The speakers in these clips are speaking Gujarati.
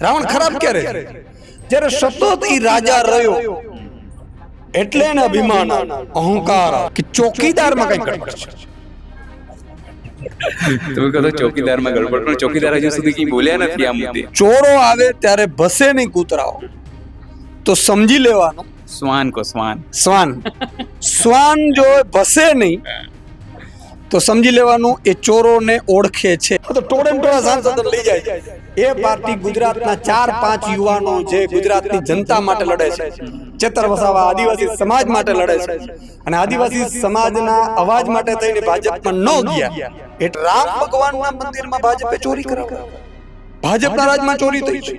રાવણ ખરાબ ક્યારે જ્યારે સતત ઈ રાજા રહ્યો એટલે એને અભિમાન અહંકાર કે ચોકીદારમાં કઈ ગડબડ છે. તમે કહો ચોકીદારમાં ગડબડ, પણ ચોકીદાર હજુ સુધી કઈ બોલ્યા નથી આ મુદ્દે. ચોરો આવે ત્યારે ભસે નહીં કૂતરાઓ તો સમજી લેવાનું શ્વાન કો શ્વાન શ્વાન જો ભસે નહીં તો સમજી લેવાનું એ ચોરોને ઓળખે છે. તો ટોળેમ ટોળા સાંસદ લઈ જાય. એ પાર્ટી ગુજરાતના 4-5 યુવાનો જે ગુજરાતની જનતા માટે લડે છે, ચેતર વસાવા આદિવાસી સમાજ માટે લડે છે અને આદિવાસી સમાજના અવાજ માટે થઈને ભાજપમાં ન ગયા. એટલે રામ ભગવાનના મંદિરમાં ભાજપે ચોરી કરાવી, ભાજપના રાજમાં ચોરી થઈ છે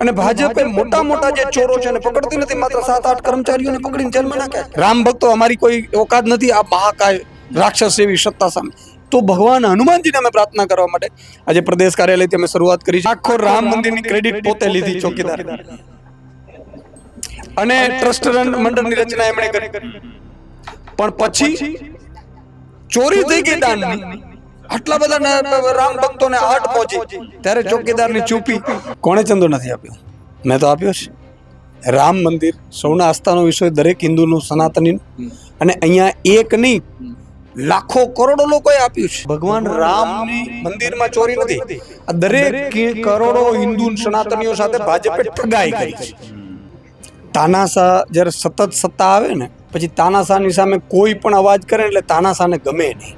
અને ભાજપે મોટા મોટા જે ચોરો છે એને પકડતી નથી, માત્ર 7-8 કર્મચારીઓને પકડીને જેલમાં નાખ્યા. રામ ભક્તો અમારી કોઈ ઓકાત નથી આ મહાકાય રાક્ષસ એવી સત્તા સામે. તો ભગવાન હનુમાનજીને અમે પ્રાર્થના કરવા માટે આજે પ્રદેશ કાર્યાલયથી અમે શરૂઆત કરી છે. આખો રામ મંદિરની ક્રેડિટ પોતે લીધી ચોકીદાર અને ટ્રસ્ટ મંડળની રચના એમણે કરી. પણ પછી ચોરી થઈ ગઈ દાનની, આટલા બધા રામ ભક્તોને આટ પહોંચી ત્યારે ચોકીદારની ચૂપી. કોણે ચંદો નથી આપ્યો? મેં તો આપ્યો છે. રામ મંદિર સૌના આસ્થાનો વિષય, દરેક હિન્દુનું સનાતનીનું, અને અહીંયા એક નહીં લાખો કરોડો લોકોએ આપ્યું છે. ભગવાન રામની મંદિરમાં ચોરી નથી. આ દરેક કરોડો હિન્દુ સનાતનીઓ સાથે ભાજપે ઠગાઈ કરી છે. તાનાશાહ જ્યારે સતત સત્તા આવે ને પછી તાનાશાહની સામે કોઈ પણ અવાજ કરે એટલે તાનાશાહને ગમે નહીં.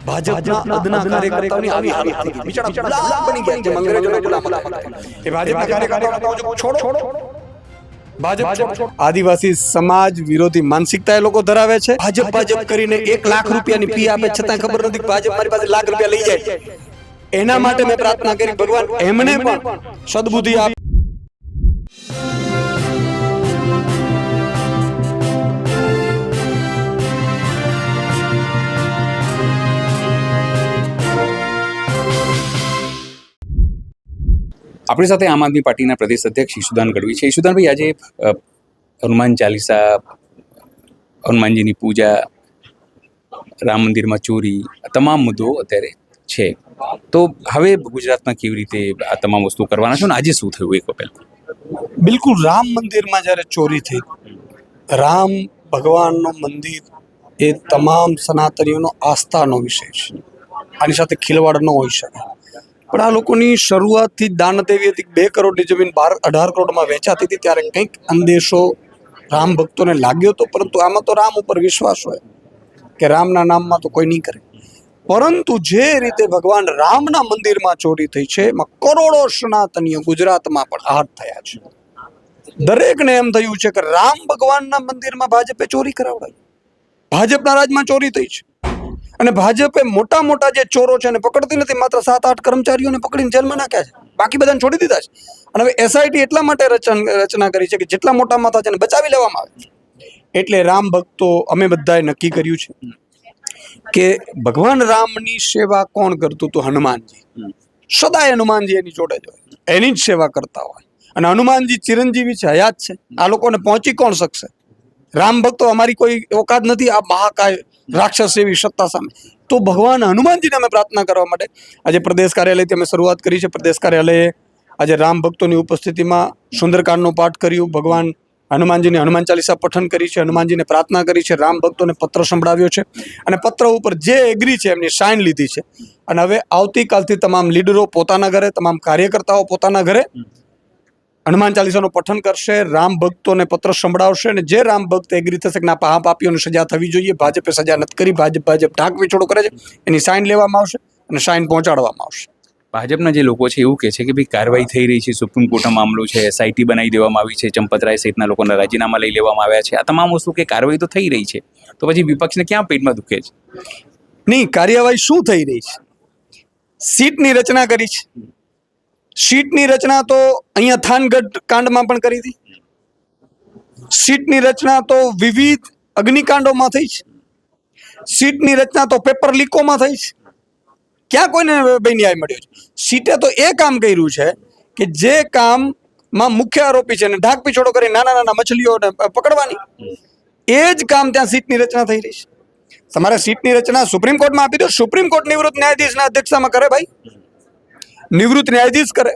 ભાજપના અદના કાર્યકર્તાઓની આવી હાલત થઈ ગઈ. બિચારા ગુલામ બની ગયા, જેમ અંગ્રેજોના ગુલામ હતા. એ ભાજપના કાર્યકર્તાઓ છોડો. ભાજપ આદિવાસી સમાજ વિરોધી માનસિકતા એ લોકો ધરાવે છે. ભાજપ કરીને 1 લાખ રૂપિયાની ફી આપે છતાં ખબર નથી કે ભાજપ મારી પાસે લાખ રૂપિયા લઈ જાય. એના માટે મેં પ્રાર્થના કરી ભગવાન એમને પણ સદબુદ્ધિ આપે. આપણી સાથે આમ આદમી પાર્ટીના પ્રદેશ અધ્યક્ષ ઈશુદાન ગઢવી છે. ઈશુદાનભાઈ, આજે હનુમાન ચાલીસા, હનુમાનજીની પૂજા, રામ મંદિરમાં ચોરી, આ તમામ મુદ્દો અત્યારે છે. તો હવે ગુજરાતમાં કેવી રીતે આ તમામ વસ્તુ કરવાના છો ને આજે શું થયું? એક વખત બિલકુલ રામ મંદિરમાં જ્યારે ચોરી થઈ, રામ ભગવાનનો મંદિર એ તમામ સનાતનીઓનો આસ્થાનો વિષય છે. આની સાથે ખિલવાડ ન હોઈ શકે. પણ આ લોકોની શરૂઆતથી દાનત એવી હતી કે 2 કરોડની જમીન 18 કરોડમાં વેચાતી હતી. ત્યારે કંઈક અંદેશો રામ ભક્તોને લાગ્યો હતો, પરંતુ આમાં તો રામ ઉપર વિશ્વાસ હોય કે રામના નામમાં તો કોઈ નહીં કરે. પરંતુ જે રીતે ભગવાન રામના મંદિરમાં ચોરી થઈ છે એમાં કરોડો સનાતનીઓ ગુજરાતમાં પણ આહત થયા છે. દરેકને એમ થયું છે કે રામ ભગવાનના મંદિરમાં ભાજપે ચોરી કરાવડાવી, ભાજપના રાજમાં ચોરી થઈ છે અને ભાજપે મોટા મોટા જે ચોરો છે એને પકડતી નથી, માત્ર 7-8 કર્મચારીઓને પકડીને જેલમાં નાખ્યા છે, બાકી બધાને છોડી દીધા છે. અને હવે એસઆઈટી એટલા માટે રચના કરી છે કે જેટલા મોટા માથા છે એને બચાવી લેવામાં આવે. એટલે રામ ભક્તો અમે બધાએ નક્કી કર્યું છે કે ભગવાન રામની સેવા કોણ કરતું હતું? હનુમાનજી. સદાય હનુમાનજી એની જોડે જ હોય, એની જ સેવા કરતા હોય. અને હનુમાનજી ચિરંજીવી છે, હયાત છે. આ લોકોને પહોંચી કોણ શકશે? રામ ભક્તો અમારી કોઈ ઓકાત નથી આ મહાકાય રાક્ષસ એવી સત્તા સામે. તો ભગવાન હનુમાનજીને અમે પ્રાર્થના કરવા માટે આજે પ્રદેશ કાર્યાલયથી અમે શરૂઆત કરી છે. પ્રદેશ કાર્યાલયે આજે રામ ભક્તોની ઉપસ્થિતિમાં સુંદરકાંડનો પાઠ કર્યું, ભગવાન હનુમાનજીની હનુમાન ચાલીસા પઠન કરી છે, હનુમાનજીને પ્રાર્થના કરી છે, રામ ભક્તોને પત્ર સંભળાવ્યો છે અને પત્ર ઉપર જે એગ્રી છે એમની સાઇન લીધી છે. અને હવે આવતીકાલથી તમામ લીડરો પોતાના ઘરે, તમામ કાર્યકર્તાઓ પોતાના ઘરે હનુમાન ચાલીસાનું પઠન કરશે, રામ ભક્તોને પત્ર સંભળાવશે અને જે રામ ભક્ત એગ્રી થશે કે ના પાપીઓને સજા થવી જોઈએ, ભાજપે સજા નથી કરી, ભાજપ ઢાક વિછોડો કરે છે, એની સાઇન લેવામાં આવશે અને સાઇન પહોંચાડવામાં આવશે. ભાજપના જે લોકો છે એવું કહે છે કે ભાઈ કાર્યવાહી થઈ રહી છે, સુપ્રીમ કોર્ટનો મામલો છે, એસઆઈટી બનાવી દેવામાં આવી છે, ચંપતરાય સહિતના લોકોના રાજીનામા લઈ લેવામાં આવ્યા છે, આ તમામ વસ્તુ કે કાર્યવાહી તો થઈ રહી છે, તો પછી વિપક્ષને ક્યાં પેટમાં દુખે છે? નહીં, કાર્યવાહી શું થઈ રહી છે? સીટની રચના કરી છે. સીટની રચના તો અહીંયા થાનગઢ કાંડમાં પણ કરી હતી. સીટની રચના તો વિવિધ અગ્નિકાંડોમાં થઈ છે. સીટની રચના તો પેપર લીકોમાં થઈ છે. ક્યાં કોઈને ન્યાય મળ્યો છે? સીટે તો એ કામ કર્યું છે કે જે કામમાં મુખ્ય આરોપી છે ને ઢાક પીછોડો કરી નાના નાના મછલીઓને પકડવાની, એ જ કામ ત્યાં સીટની રચના થઈ રહી છે. તમારે સીટની રચના સુપ્રીમ કોર્ટમાં આપી દો, સુપ્રીમ કોર્ટ નિવૃત્ત ન્યાયાધીશના અધ્યક્ષતામાં કરે. ભાઈ નિવૃત્ત ન્યાયાધીશ કરે,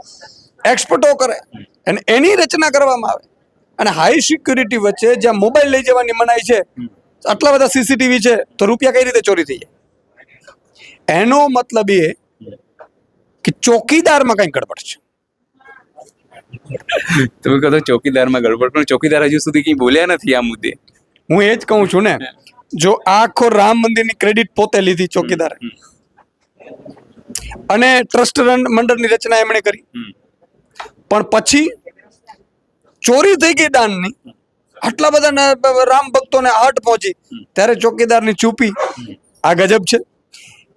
એક્સપર્ટો કરે અને એની રચના કરવામાં આવે. અને હાઈ સિક્યુરિટી વચ્ચે જ્યાં મોબાઈલ લઈ જવાની મનાઈ છે, આટલા બધા સીસીટીવી છે, તો રૂપિયા કઈ રીતે ચોરી થઈ જાય? એનો મતલબ એ કે ચોકીદારમાં કઈ ગડબડ છે. તમે કહો તો ચોકીદારમાં ગડબડ, પણ ચોકીદાર હજુ સુધી કઈ બોલ્યા નથી આ મુદ્દે. હું એ જ કહું છું ને, જો આખો રામ મંદિરની ક્રેડિટ પોતે લીધી ચોકીદારે અને ટ્રસ્ટ મંડળની રચના એમણે કરી, પણ પછી ચોરી થઈ ગઈ દાનની, આટલા બધા રામ ભક્તોને આહટ પહોંચી, ત્યારે ચોકીદારની ચૂપી. આ ગજબ છે.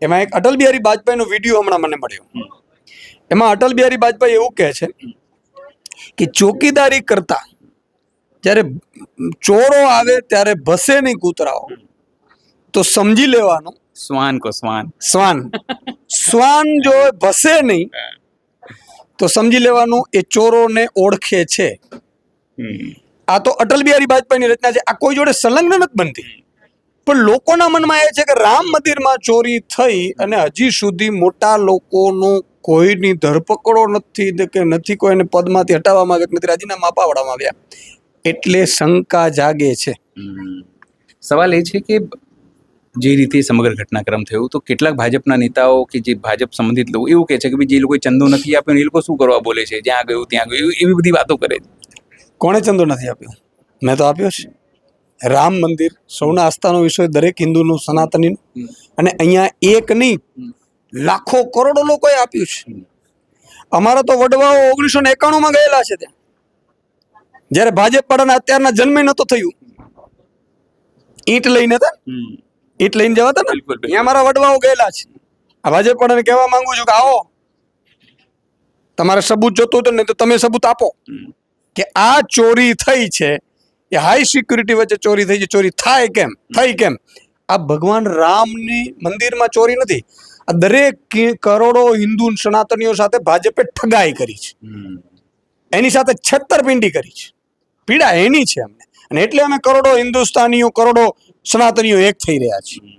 એમાં એક અટલ બિહારી વાજપેયીનો વિડીયો હમણાં મને મળ્યો. એમાં અટલ બિહારી વાજપેયી એવું કહે છે કે ચોકીદારી કરતા જ્યારે ચોરો આવે ત્યારે ભસે નહીં કૂતરાઓ, તો સમજી લેવાનું શ્વાન કો શ્વાન. શ્વાન જો ભસે નહીં તો સમજી લેવાનું એ ચોરોને ઓળખે છે. આ તો અટલ બિહારી વાજપેયીની રચના છે. આ કોઈ જોડે સંલગ્ન નથી બનતી, પણ લોકોના મનમાં એ છે કે રામ મંદિરમાં ચોરી થઈ અને હજી સુધી મોટા લોકોનું કોઈની ધરપકડો નથી કે નથી કોઈને પદમાંથી હટાવવામાં આવ્યા, નથી રાજીનામા અપાવવામાં આવ્યા, એટલે શંકા જાગે છે. સવાલ એ છે કે જે રીતે સમગ્ર ઘટનાક્રમ થયો, તો કેટલાક ભાજપના નેતાઓ કે જે ભાજપ સંબંધિત લોકો એવું કહે છે કે જે લોકોએ ચંદો નથી આપ્યો એ લોકો શું કરવા બોલે છે, જ્યાં ગયું ત્યાં ગયું, એવી બધી વાતો કરે છે. કોણે ચંદો નથી આપ્યો? મેં તો આપ્યો છે. રામ મંદિર સૌના આસ્થાનો વિષય, દરેક હિન્દુનું, સનાતનીનું, અને અહીંયા એક નહીં લાખો કરોડો લોકોએ આપ્યું છે. અમારા તો વડવાઓ 1991માં ગયેલા છે ત્યાં, જ્યારે ભાજપ વાળાના અત્યારના જન્મે નતો થયું. ઈંટ લઈને હતા, ઈંટ લઈને જવા હતા ને, અહીંયા મારા વડવાઓ ગયેલા છે. આ ભાજપ વાળાને કહેવા માંગુ છું કે આવો, તમારે સબૂત જોતું હતું ને તો તમે સબૂત આપો કે આ ચોરી થઈ છે, એ હાઈ સિક્યુરિટી વચ્ચે ચોરી થઈ છે. ચોરી થાય કેમ થઈ કેમ? આ ભગવાન રામની મંદિરમાં ચોરી નથી, આ દરેક કરોડો હિન્દુ સનાતનીઓ સાથે ભાજપે ઠગાઈ કરી છે, એની સાથે છેતરપિંડી કરી છે. પીડા એની છે અમને, અને એટલે અમે કરોડો હિન્દુસ્તાનીઓ, કરોડો સનાતનીઓ એક થઈ રહ્યા છીએ.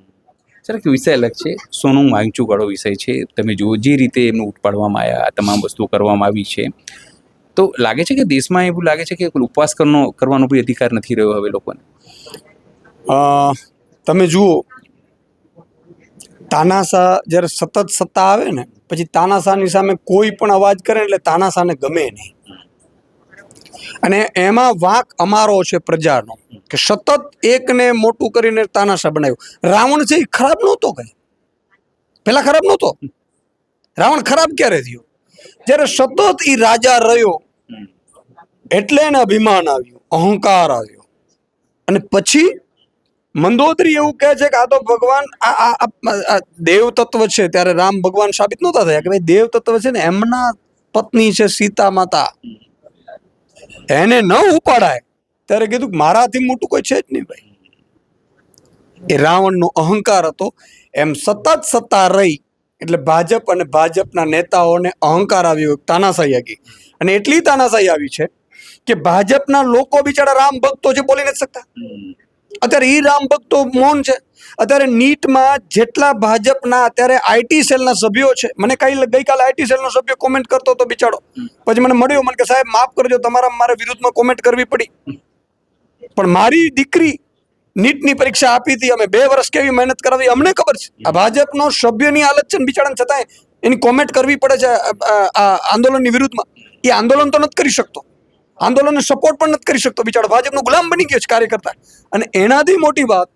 સર, એક વિષય અલગ છે, સોનું માંગચુક વાળો વિષય છે. તમે જુઓ જે રીતે એમનું ઉઠપાડવામાં આવ્યા, આ તમામ વસ્તુઓ કરવામાં આવી છે, તો લાગે છે કે દેશમાં એવું લાગે છે કે ઉપવાસ કરવાનો કોઈ અધિકાર નથી રહ્યો હવે લોકોને. તમે જુઓ, તાનાશાહ જ્યારે સતત સત્તા આવે ને, પછી તાનાશાહની સામે કોઈ પણ અવાજ કરે એટલે તાનાશાહને ગમે નહીં. અને એમાં વાંક અમારો છે પ્રજાનો, કે સતત એકને મોટું કરીને તાનાશાહ બનાવ્યું. રાવણ છે એ ખરાબ નહોતો, કઈ પેલા ખરાબ નહોતો. રાવણ ખરાબ ક્યારે થયો? જ્યારે સતત એ રાજા રહ્યો એટલે એને અભિમાન આવ્યું, અહંકાર આવ્યો. અને પછી મંદોદરી એવું કહે છે કે આ તો ભગવાન આ દેવ તત્વ છે. ત્યારે રામ ભગવાન સાબિત નહોતા થયા કે ભાઈ દેવ તત્વ છે ને, એમના પત્ની છે સીતા માતા, એને ન ઉપાડાય. ત્યારે કીધું કે મારાથી મોટું કોઈ છે જ નહીં ભાઈ. એ રાવણનો અહંકાર હતો. એમ સતત સત્તા રહી એટલે ભાજપ અને ભાજપના નેતાઓને અહંકાર આવ્યો, તાનાશાહી આવી. અને એટલી તાનાશાહી આવી છે કે ભાજપના લોકો બિચારા રામ ભક્તો છે, બોલી નથી શકતા. અત્યારે એ રામ ભક્તો મૌન છે. અત્યારે નીટમાં જેટલા ભાજપના અત્યારે આઈટી સેલના સભ્યો છે, મને ગઈકાલે આઈટી સેલનો સભ્ય કોમેન્ટ કરતો હતો બિચારો, પછી મને મળ્યો, મને કે સાહેબ માફ કરજો, તમારા મારા વિરુદ્ધમાં કોમેન્ટ કરવી પડી, પણ મારી દીકરી નીટની પરીક્ષા આપી હતી, અમે 2 વર્ષ કેવી મહેનત કરાવી અમને ખબર છે. આ ભાજપનો સભ્યની હાલત છે, બિચારાને છતાંય એની કોમેન્ટ કરવી પડે છે આ આંદોલનની વિરુદ્ધમાં. એ આંદોલન તો નથી કરી શકતો, આંદોલનને સપોર્ટ પણ નથી કરી શકતો, બિચારો ભાજપનો ગુલામ બની ગયો છે કાર્યકર્તા. અને એનાથી મોટી વાત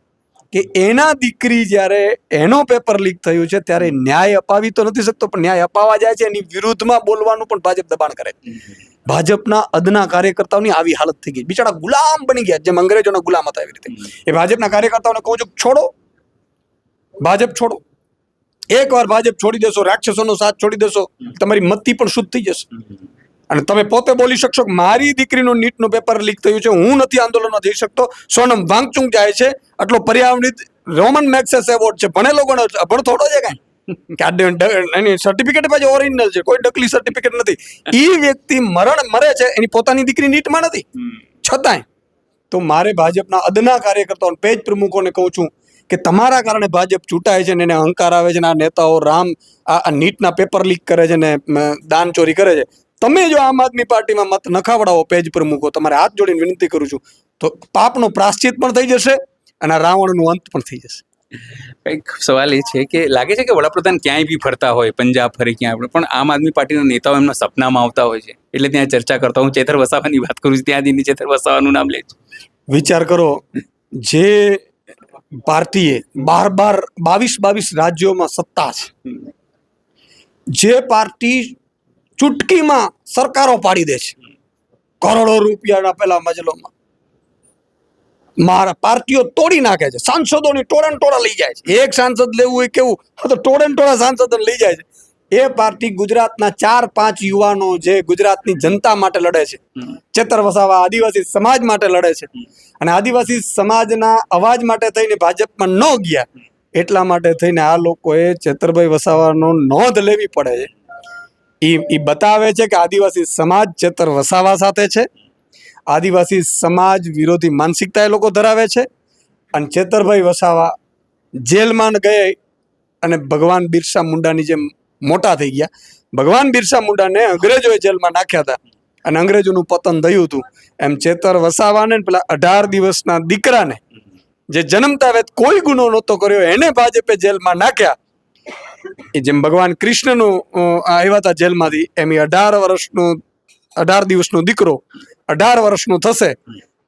કે એના દીકરી જ્યારે એનો પેપર લીક થયું છે ત્યારે ન્યાય અપાવી તો નથી શકતો, પણ ન્યાય અપાવવા જાય છે એની વિરુદ્ધમાં બોલવાનું પણ ભાજપ દબાણ કરે. ભાજપના અદના કાર્યકર્તાઓની આવી હાલત થઈ ગઈ, બિચારા ગુલામ બની ગયા, જેમ અંગ્રેજોના ગુલામ હતા એવી રીતે. એ ભાજપના કાર્યકર્તાઓને કહું છું, છોડો ભાજપ, છોડો. એકવાર ભાજપ છોડી દેશો, રાક્ષસોનો સાથ છોડી દેશો, તમારી મતિ પણ શુદ્ધ થઈ જશે. અને તમે પોતે બોલી શકશો કે મારી દીકરીનું નીટનું પેપર લીક થયું છે, હું નથી આંદોલનમાં જઈ શકતો. સોનમ વાંગચુક જાય છે, આટલો પર્યાવરણિત રોમન મેક્સેસ એવોર્ડ છે, ભણેલો ગણો છે, અભણ થોડો છે કાંઈ કે એની સર્ટિફિકેટ પાછી ઓરિજિનલ છે, કોઈ નકલી સર્ટિફિકેટ નથી. એ વ્યક્તિ મરે છે, એની પોતાની દીકરી નીટમાં નથી, છતાંય તો મારે ભાજપના અદના કાર્યકર્તાઓ, પેજ પ્રમુખોને કહું છું કે તમારા કારણે ભાજપ ચૂંટાય છે ને એને અહંકાર આવે છે ને આ નેતાઓ રામ આ નીટના પેપર લીક કરે છે ને દાન ચોરી કરે છે. તમે જો આમ આદમી પાર્ટીમાં મત નખાવડાવો, પેજ પર મૂકો, તમારે હાથ જોડીને વિનંતી કરું છું, તો પાપનો પ્રાશ્ચિત પણ થઈ જશે અને આ રાવણનો અંત પણ થઈ જશે. કંઈક સવાલ એ છે કે લાગે છે કે વડાપ્રધાન ક્યાંય બી ફરતા હોય, પંજાબ ફરે ક્યાંય, પણ આમ આદમી પાર્ટીના નેતાઓ એમના સપનામાં આવતા હોય છે, એટલે ત્યાં ચર્ચા કરતા. હું ચેતર વસાવાની વાત કરું છું, ત્યાં દીની ચેતર વસાવાનું નામ લે છે. વિચાર કરો, જે પાર્ટીએ 22 રાજ્યોમાં સત્તા છે, જે પાર્ટી ચૂટકીમાં સરકારો પાડી દે છે, કરોડો રૂપિયાના પેલા મજલોમાં મારા પાર્ટીઓ તોડી નાખે છે, સાંસદોની ટોળા લઈ જાય છે. એક સાંસદ લેવું હોય કેવું, તો ટોળા સાંસદો લઈ જાય છે. એ પાર્ટી ગુજરાતના 4-5 યુવાનો જે ગુજરાતની જનતા માટે લડે છે, ચેતર વસાવા આદિવાસી સમાજ માટે લડે છે, અને આદિવાસી સમાજના અવાજ માટે થઈને ભાજપમાં ન ગયા, એટલા માટે થઈને આ લોકોએ ચેતરભાઈ વસાવાનો નોંધ લેવી પડે છે. એ બતાવે છે કે આદિવાસી સમાજ ચેતર વસાવા સાથે છે, આદિવાસી સમાજ વિરોધી માનસિકતા એ લોકો ધરાવે છે, અને ચેતરભાઈ વસાવા જેલમાં ગયે અને ભગવાન બિરસા મુંડાની જેમ મોટા થઈ ગયા. ભગવાન બિરસા મુંડાને અંગ્રેજોએ જેલમાં નાખ્યા હતા અને અંગ્રેજોનું પતન થયું હતું, એમ ચેતર વસાવાને પેલા 18 દિવસના દીકરાને જે જન્મતા વેત કોઈ ગુનો નહોતો કર્યો એને ભાજપે જેલમાં નાખ્યા. એ જેમ ભગવાન કૃષ્ણનું આવ્યા હતા જેલમાંથી, એમ 18 દિવસનો દીકરો 18 વર્ષનું થશે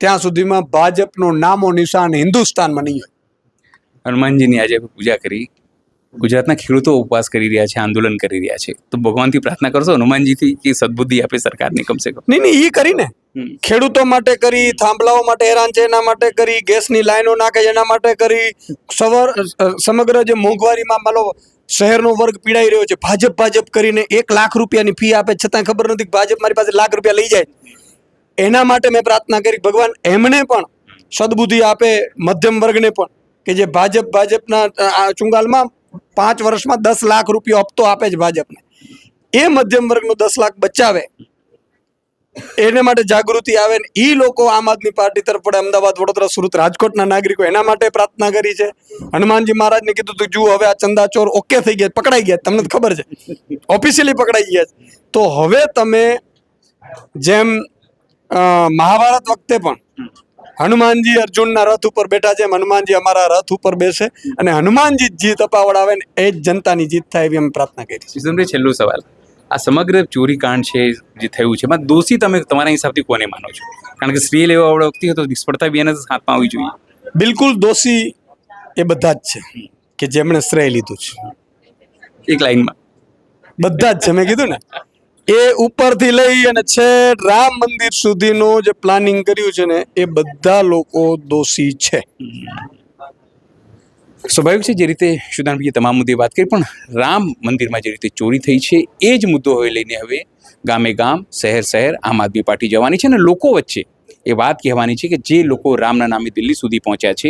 ત્યાં સુધીમાં ભાજપનું નામો નિશાન હિન્દુસ્તાનમાં નહીં હોય. હનુમાનજીની આજે પૂજા કરી, ગુજરાતના ખેડૂતો ઉપવાસ કરી રહ્યા છે, આંદોલન કરી રહ્યા છે, તો ભગવાનથી પ્રાર્થના કરશો હનુમાનજીથી કે સદબુદ્ધિ આપે સરકારને કમસે કમ? નહીં, એ કરીને ખેડૂતો માટે કરી, થાંભલાઓ માટે હેરાન છે એના માટે કરી, ગેસની લાઈનો નાખે એના માટે કરી, સમગ્ર જે મોંઘવારીમાં માનો શહેરનો વર્ગ પીડાઈ રહ્યો છે, ભાજપ કરીને 1 લાખ રૂપિયાની ફી આપે છતાં ખબર નથી કે ભાજપ મારી પાસે લાખ રૂપિયા લઈ જાય. એના માટે મેં પ્રાર્થના કરી ભગવાન એમને પણ સદબુદ્ધિ આપે, મધ્યમ વર્ગને પણ, કે જે ભાજપના ચુંગાલમાં 5 વર્ષમાં 10 લાખ રૂપિયા હપ્તો આપે છે ભાજપને, એ મધ્યમ વર્ગનો 10 લાખ બચાવે, એને માટે જાગૃતિ આવે ને એ લોકો આમ આદમી પાર્ટી તરફ પડે. અમદાવાદ, વડોદરા, સુરત, રાજકોટના નાગરિકો એના માટે પ્રાર્થના કરી છે. હનુમાનજી મહારાજને કીધું તું જુઓ હવે આ ચંદાચોર ઓકે થઈ ગયા, પકડાઈ ગયા, તમને ખબર છે, ઓફિશિયલી પકડાઈ ગયા છે. તો હવે તમે જેમ મહાભારત વખતે પણ હનુમાનજી અર્જુનના રથ ઉપર બેઠા છે, એમ હનુમાનજી અમારા રથ ઉપર બેસે અને હનુમાનજી જીત અપાવડાવે ને એ જ જનતાની જીત થાય એવી અમે પ્રાર્થના કરી. ઈશ્વરભાઈ, છેલ્લો સવાલ, આ સમગ્ર ચોરી કાંડ છે જે થયું છે, એમાં દોષી તમે તમારા હિસાબથી કોને માનો છો? કારણ કે સ્ત્રી લેવા વખતે તો નિષ્ફળતા બી એને હાથમાં આવવી જોઈએ. બિલકુલ દોષી એ બધા જ છે કે જેમણે શ્રેય લીધું છે. એક લાઈનમાં બધા જ છે, મેં કીધું ને, એ ઉપરથી લઈ અને છેક રામ મંદિર સુધીનું જે પ્લાનિંગ કર્યું છે ને, એ બધા લોકો દોષી છે. સ્વાભાવિક છે, જે રીતે સુદાનભાઈએ તમામ મુદ્દે વાત કરી, પણ રામ મંદિરમાં જે રીતે ચોરી થઈ છે એ જ મુદ્દો હવે લઈને હવે ગામે ગામ, શહેર આમ આદમી પાર્ટી જવાની છે અને લોકો વચ્ચે એ વાત કહેવાની છે કે જે લોકો રામના નામે દિલ્હી સુધી પહોંચ્યા છે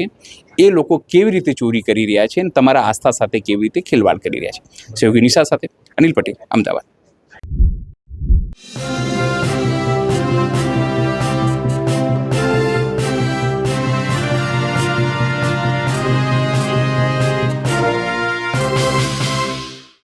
એ લોકો કેવી રીતે ચોરી કરી રહ્યા છે અને તમારા આસ્થા સાથે કેવી રીતે ખેલવાડ કરી રહ્યા છે. સહયોગી નિશા સાથે અનિલ પટેલ, અમદાવાદ.